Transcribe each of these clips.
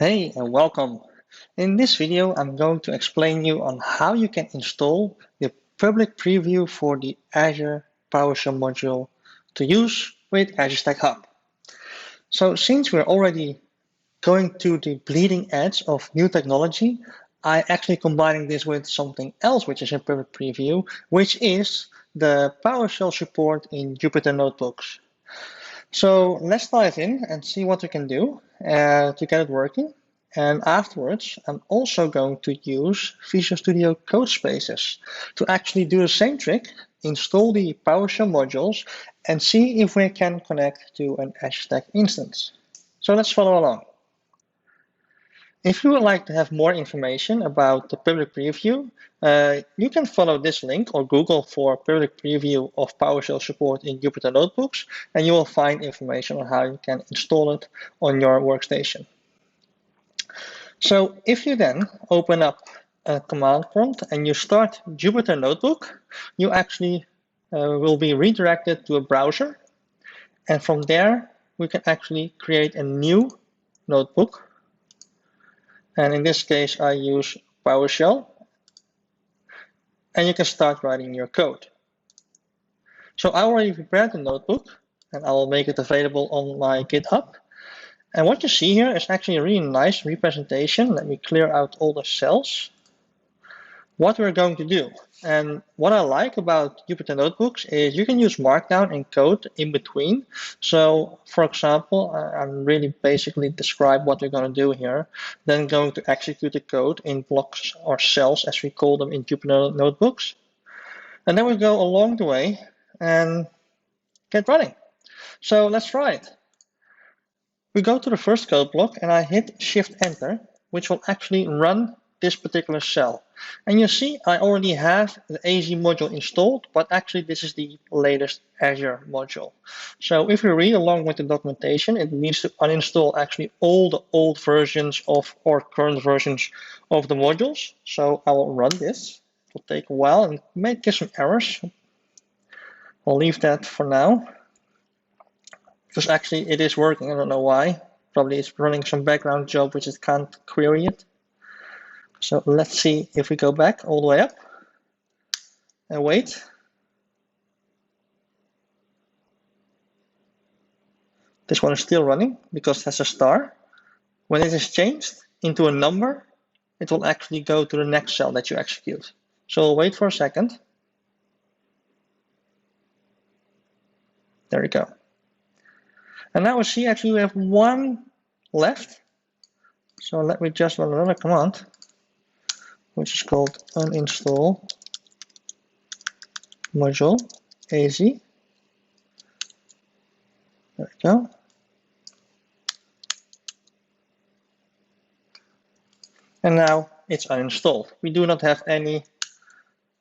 Hey and welcome. In this video, I'm going to explain you on how you can install the public preview for the Azure PowerShell module to use with Azure Stack Hub. So since we're already going to the bleeding edge of new technology, I actually combining this with something else which is in public preview, which is the PowerShell support in Jupyter Notebooks. So let's dive in and see what we can do to get it working. And afterwards, I'm also going to use Visual Studio Code Spaces to actually do the same trick, install the PowerShell modules, and see if we can connect to an Azure Stack instance. So let's follow along. If you would like to have more information about the public preview, you can follow this link or Google for public preview of PowerShell support in Jupyter Notebooks, and you will find information on how you can install it on your workstation. So if you then open up a command prompt and you start Jupyter Notebook, you actually will be redirected to a browser. And from there, we can actually create a new notebook. And in this case, I use PowerShell. And you can start writing your code. So I already prepared the notebook, and I will make it available on my GitHub. And what you see here is actually a really nice representation. Let me clear out all the cells. What we're going to do. And what I like about Jupyter Notebooks is you can use Markdown and code in between. So for example, I'm really basically describe what we're going to do here, then going to execute the code in blocks or cells as we call them in Jupyter Notebooks. And then we go along the way and get running. So let's try it. We go to the first code block and I hit Shift Enter, which will actually run this particular cell. And you see I already have the AZ module installed, but actually this is the latest Azure module. So if you read along with the documentation, it needs to uninstall actually all the old versions of or current versions of the modules. So I will run this. It will take a while and may get some errors. I'll leave that for now. Because actually it is working, I don't know why. Probably it's running some background job which it can't query it. So let's see if we go back all the way up and wait. This one is still running because it has a star. When it is changed into a number, it will actually go to the next cell that you execute. So we'll wait for a second. There we go. And now we see actually we have one left. So let me just run another command, which is called Uninstall Module Az. There we go. And now it's uninstalled. We do not have any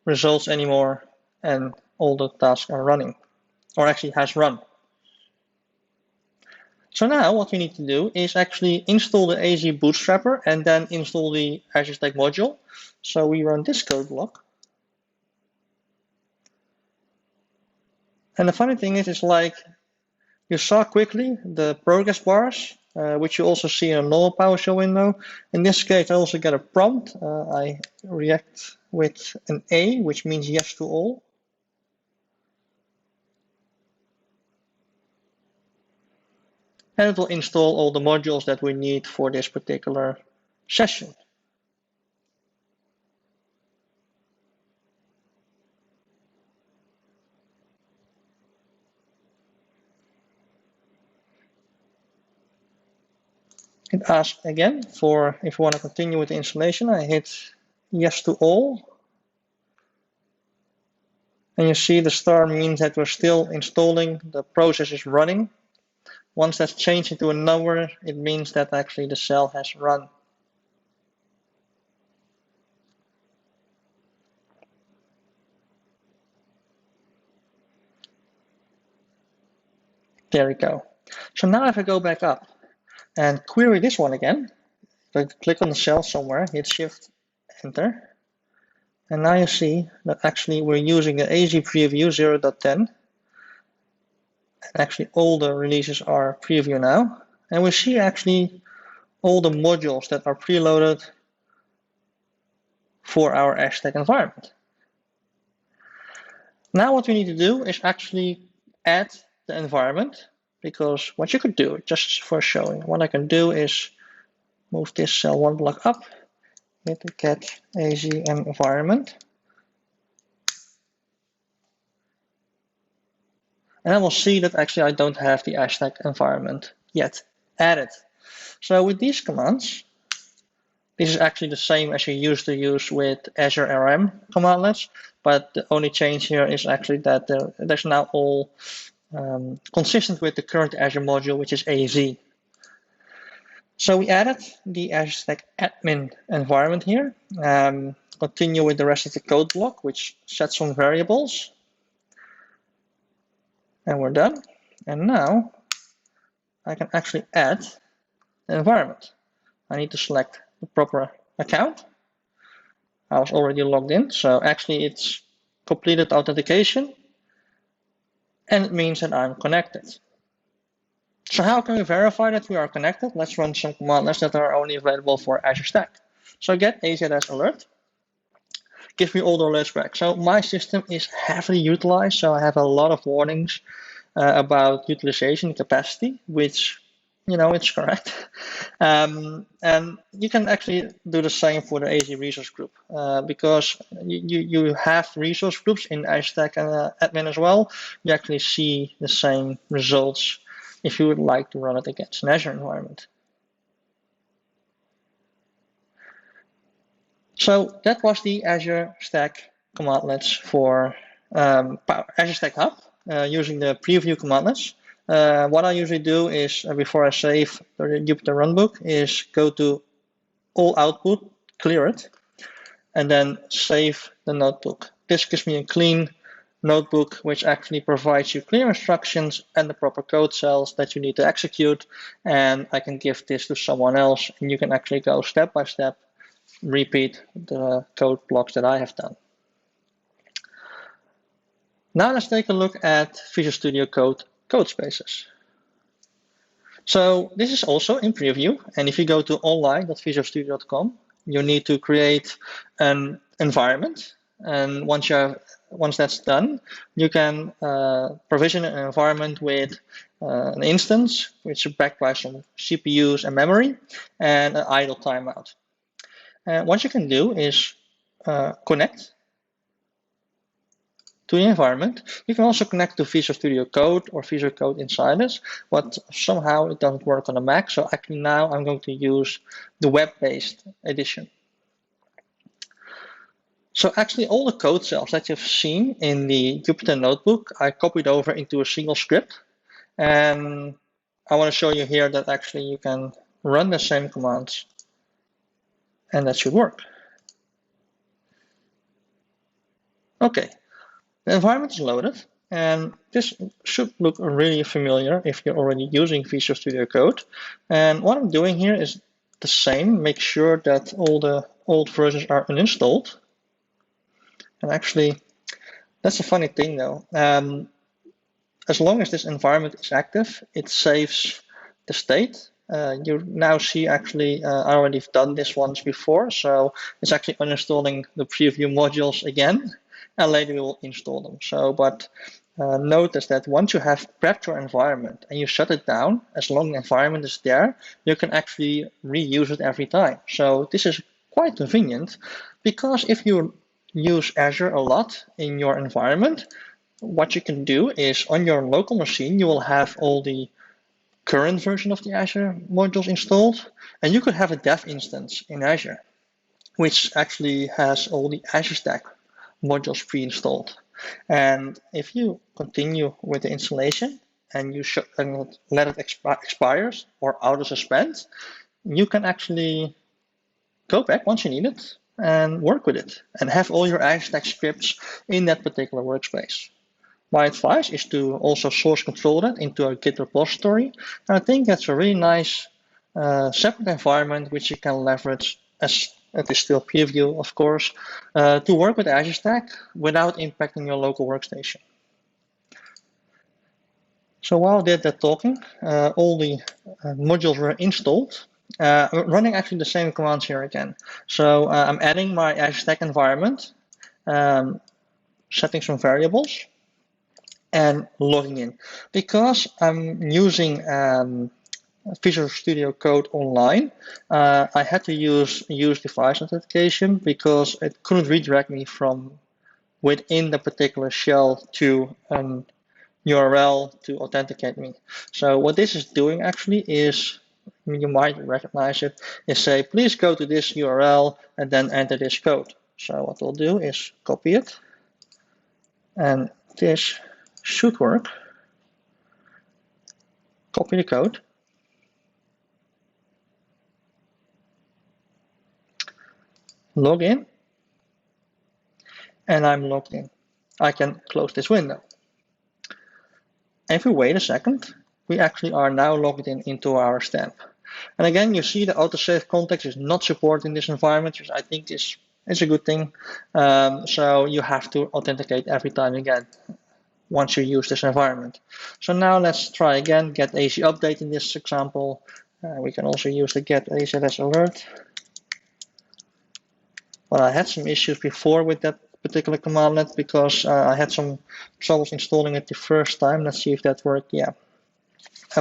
results anymore, and all the tasks are running, or actually has run. So now what we need to do is actually install the Az Bootstrapper and then install the Azure Stack module. So we run this code block. And the funny thing is like you saw quickly the progress bars, which you also see in a normal PowerShell window. In this case, I also get a prompt. I react with an A, which means yes to all. And it will install all the modules that we need for this particular session. It asks again for if we want to continue with the installation. I hit yes to all. And you see the star means that we're still installing, the process is running. Once that's changed into a number, it means that actually the cell has run. There we go. So now if I go back up and query this one again, I click on the cell somewhere, hit Shift Enter. And now you see that actually we're using the AZ preview 0.10. Actually all the releases are preview now. And we see actually all the modules that are preloaded for our Azure Stack environment. Now what we need to do is actually add the environment, because what you could do, just for showing, what I can do is move this cell one block up, hit the get AZ environment, and I will see that actually I don't have the Azure Stack environment yet added. So with these commands, this is actually the same as you used to use with Azure RM commandlets, but the only change here is actually that there's now all consistent with the current Azure module, which is AZ. So we added the Azure Stack admin environment here. Continue with the rest of the code block, which sets some variables. And we're done. And now I can actually add the environment. I need to select the proper account. I was already logged in, so actually it's completed authentication, and it means that I'm connected. So how can we verify that we are connected? Let's run some commandlets that are only available for Azure Stack. So get AZ alert, gives me all the alerts back. So my system is heavily utilized, so I have a lot of warnings about utilization capacity, which, you know, it's correct. And you can actually do the same for the AZ resource group, because you have resource groups in Azure Stack admin as well. You actually see the same results if you would like to run it against an Azure environment. So that was the Azure Stack commandlets for Azure Stack Hub using the preview commandlets. What I usually do is, before I save the Jupyter runbook, is go to all output, clear it, and then save the notebook. This gives me a clean notebook, which actually provides you clear instructions and the proper code cells that you need to execute. And I can give this to someone else, and you can actually go step by step, repeat the code blocks that I have done. Now let's take a look at Visual Studio Code spaces. So this is also in preview, and if you go to online.visualstudio.com, you need to create an environment, and once that's done, you can provision an environment with an instance which is backed by some CPUs and memory and an idle timeout. And what you can do is connect to the environment. You can also connect to Visual Studio Code or Visual Code Insiders, but somehow it doesn't work on a Mac. So actually now I'm going to use the web-based edition. So actually all the code cells that you've seen in the Jupyter notebook, I copied over into a single script. And I want to show you here that actually you can run the same commands and that should work. Okay. The environment is loaded, and this should look really familiar if you're already using Visual Studio Code. And what I'm doing here is the same, make sure that all the old versions are uninstalled. And actually, that's a funny thing though. As long as this environment is active, it saves the state. You now see actually, I already have done this once before, so it's actually uninstalling the preview modules again. And later we will install them. So, but notice that once you have prepped your environment and you shut it down, as long as the environment is there, you can actually reuse it every time. So this is quite convenient, because if you use Azure a lot in your environment, what you can do is on your local machine, you will have all the current version of the Azure modules installed, and you could have a dev instance in Azure, which actually has all the Azure Stack modules pre-installed. And if you continue with the installation and you let it expires or auto-suspend, you can actually go back once you need it and work with it and have all your Azure Stack scripts in that particular workspace. My advice is to also source control that into a Git repository. And I think that's a really nice separate environment which you can leverage, as it is still preview, of course, to work with Azure Stack without impacting your local workstation. So while I did that talking, all the modules were installed, running actually the same commands here again. So I'm adding my Azure Stack environment, setting some variables, and logging in. Because I'm using Visual Studio Code online, I had to use device authentication because it couldn't redirect me from within the particular shell to an URL to authenticate me. So what this is doing actually is, you might recognize it, is say, please go to this URL and then enter this code. So what we'll do is copy it, and this should work. Copy the code. Log in, and I'm logged in. I can close this window. If we wait a second, we actually are now logged in into our stamp. And again, you see the autosave context is not supported in this environment, which I think is a good thing. So you have to authenticate every time again once you use this environment. So now let's try again, get AZ update in this example. We can also use the get AZ alert. But I had some issues before with that particular commandlet because I had some troubles installing it the first time. Let's see if that worked. Yeah.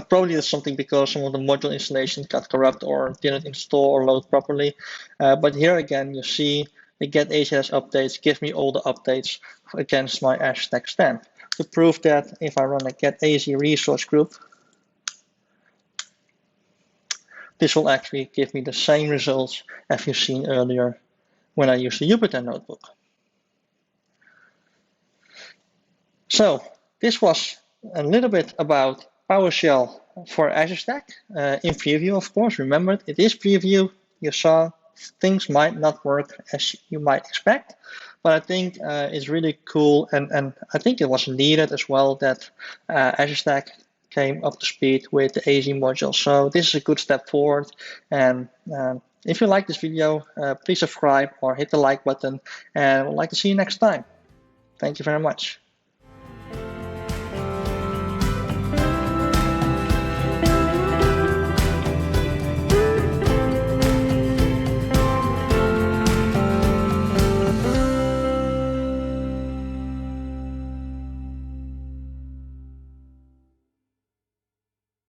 Probably that's something because some of the module installations got corrupt or didn't install or load properly. But here again, you see the get AZ updates give me all the updates against my Azure Stack stamp. To prove that, if I run a get AZ resource group, this will actually give me the same results as you've seen earlier when I used the Jupyter notebook. So this was a little bit about PowerShell for Azure Stack in preview, of course. Remember, it is preview. You saw things might not work as you might expect, but I think it's really cool, and I think it was needed as well that Azure Stack came up to speed with the AZ module. So this is a good step forward, and if you like this video, please subscribe or hit the like button, and I would like to see you next time. Thank you very much.